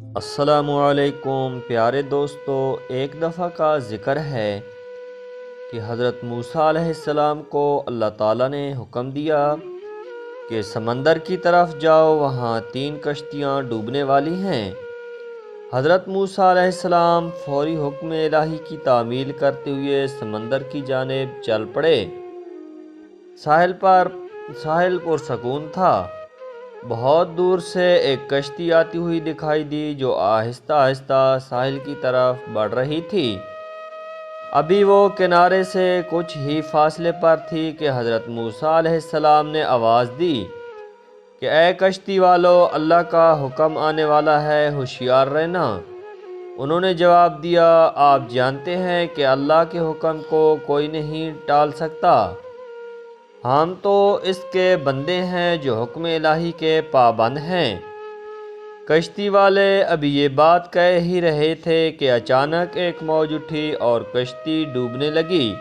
السلام علیکم پیارے دوستو، ایک دفعہ کا ذکر ہے کہ حضرت موسیٰ علیہ السلام کو اللہ تعالیٰ نے حکم دیا کہ سمندر کی طرف جاؤ، وہاں 3 کشتیاں ڈوبنے والی ہیں۔ حضرت موسیٰ علیہ السلام فوری حکم الہی کی تعمیل کرتے ہوئے سمندر کی جانب چل پڑے۔ ساحل پرسکون تھا۔ بہت دور سے ایک کشتی آتی ہوئی دکھائی دی جو آہستہ آہستہ ساحل کی طرف بڑھ رہی تھی۔ ابھی وہ کنارے سے کچھ ہی فاصلے پر تھی کہ حضرت موسیٰ علیہ السلام نے آواز دی کہ اے کشتی والو، اللہ کا حکم آنے والا ہے، ہوشیار رہنا۔ انہوں نے جواب دیا، آپ جانتے ہیں کہ اللہ کے حکم کو کوئی نہیں ٹال سکتا۔ ہم تو اس کے بندے ہیں جو حکم الہی کے پابند ہیں۔ کشتی والے ابھی یہ بات کہہ ہی رہے تھے کہ اچانک ایک موج اٹھی اور کشتی ڈوبنے لگی۔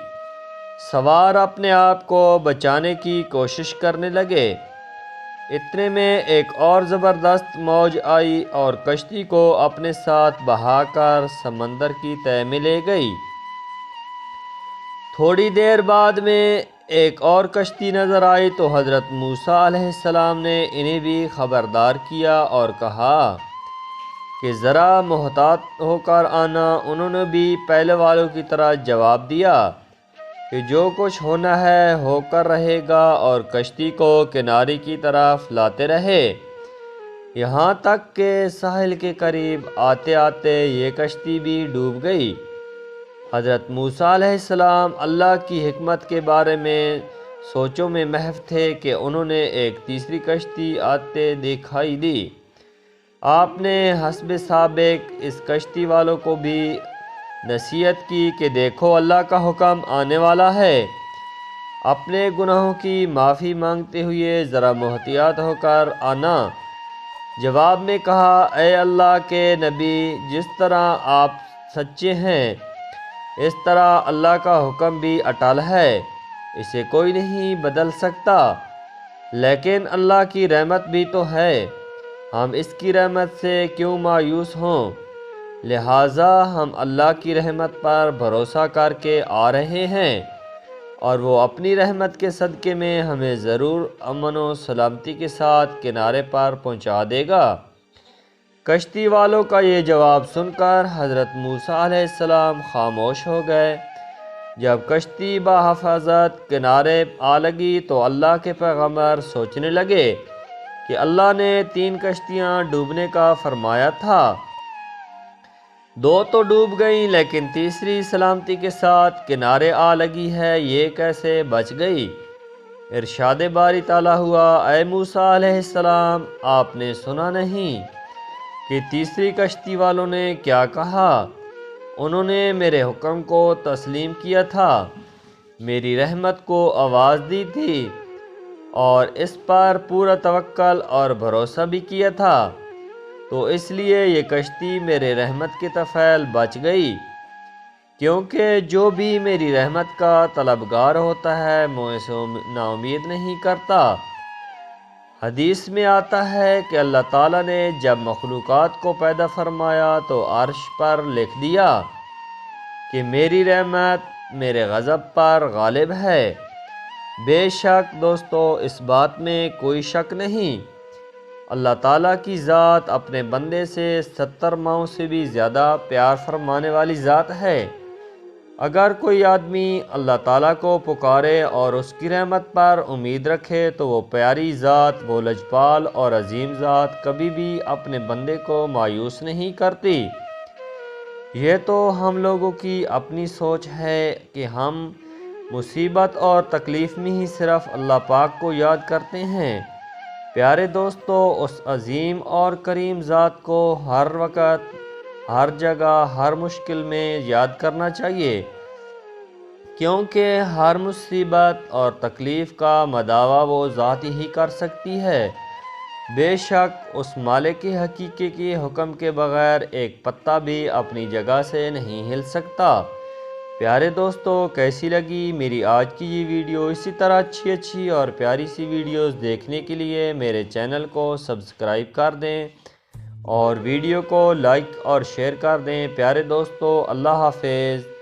سوار اپنے آپ کو بچانے کی کوشش کرنے لگے۔ اتنے میں ایک اور زبردست موج آئی اور کشتی کو اپنے ساتھ بہا کر سمندر کی تہہ میں لے گئی۔ تھوڑی دیر بعد میں ایک اور کشتی نظر آئی تو حضرت موسیٰ علیہ السلام نے انہیں بھی خبردار کیا اور کہا کہ ذرا محتاط ہو کر آنا۔ انہوں نے بھی پہلے والوں کی طرح جواب دیا کہ جو کچھ ہونا ہے ہو کر رہے گا، اور کشتی کو کنارے کی طرف لاتے رہے، یہاں تک کہ ساحل کے قریب آتے آتے یہ کشتی بھی ڈوب گئی۔ حضرت موسیٰ علیہ السلام اللہ کی حکمت کے بارے میں سوچوں میں محو تھے کہ انہوں نے ایک تیسری کشتی آتے دکھائی دی۔ آپ نے حسب سابق اس کشتی والوں کو بھی نصیحت کی کہ دیکھو، اللہ کا حکم آنے والا ہے، اپنے گناہوں کی معافی مانگتے ہوئے ذرا محتاط ہو کر آنا۔ جواب میں کہا، اے اللہ کے نبی، جس طرح آپ سچے ہیں اس طرح اللہ کا حکم بھی اٹل ہے، اسے کوئی نہیں بدل سکتا۔ لیکن اللہ کی رحمت بھی تو ہے، ہم اس کی رحمت سے کیوں مایوس ہوں؟ لہٰذا ہم اللہ کی رحمت پر بھروسہ کر کے آ رہے ہیں، اور وہ اپنی رحمت کے صدقے میں ہمیں ضرور امن و سلامتی کے ساتھ کنارے پر پہنچا دے گا۔ کشتی والوں کا یہ جواب سن کر حضرت موسیٰ علیہ السلام خاموش ہو گئے۔ جب کشتی بحفاظت کنارے آ لگی تو اللہ کے پیغمبر سوچنے لگے کہ اللہ نے 3 کشتیاں ڈوبنے کا فرمایا تھا، 2 تو ڈوب گئیں لیکن تیسری سلامتی کے ساتھ کنارے آ لگی ہے، یہ کیسے بچ گئی؟ ارشاد باری تعالیٰ ہوا، اے موسیٰ علیہ السلام، آپ نے سنا نہیں کہ تیسری کشتی والوں نے کیا کہا؟ انہوں نے میرے حکم کو تسلیم کیا تھا، میری رحمت کو آواز دی تھی، اور اس پر پورا توکل اور بھروسہ بھی کیا تھا، تو اس لیے یہ کشتی میرے رحمت کے طفیل بچ گئی۔ کیونکہ جو بھی میری رحمت کا طلبگار ہوتا ہے مجھ سے نا امید نہیں کرتا۔ حدیث میں آتا ہے کہ اللہ تعالیٰ نے جب مخلوقات کو پیدا فرمایا تو عرش پر لکھ دیا کہ میری رحمت میرے غضب پر غالب ہے۔ بے شک دوستو، اس بات میں کوئی شک نہیں، اللہ تعالیٰ کی ذات اپنے بندے سے 70 ماؤں سے بھی زیادہ پیار فرمانے والی ذات ہے۔ اگر کوئی آدمی اللہ تعالیٰ کو پکارے اور اس کی رحمت پر امید رکھے تو وہ پیاری ذات، وہ لجپال اور عظیم ذات کبھی بھی اپنے بندے کو مایوس نہیں کرتی۔ یہ تو ہم لوگوں کی اپنی سوچ ہے کہ ہم مصیبت اور تکلیف میں ہی صرف اللہ پاک کو یاد کرتے ہیں۔ پیارے دوستو، اس عظیم اور کریم ذات کو ہر وقت، ہر جگہ، ہر مشکل میں یاد کرنا چاہیے، کیونکہ ہر مصیبت اور تکلیف کا مداوع وہ ذات ہی کر سکتی ہے۔ بے شک اس مالک حقیقی کے حکم کے بغیر ایک پتا بھی اپنی جگہ سے نہیں ہل سکتا۔ پیارے دوستو، کیسی لگی میری آج کی یہ ویڈیو؟ اسی طرح اچھی اور پیاری سی ویڈیوز دیکھنے کے لیے میرے چینل کو سبسکرائب کر دیں اور ویڈیو کو لائک اور شیئر کر دیں۔ پیارے دوستو، اللہ حافظ۔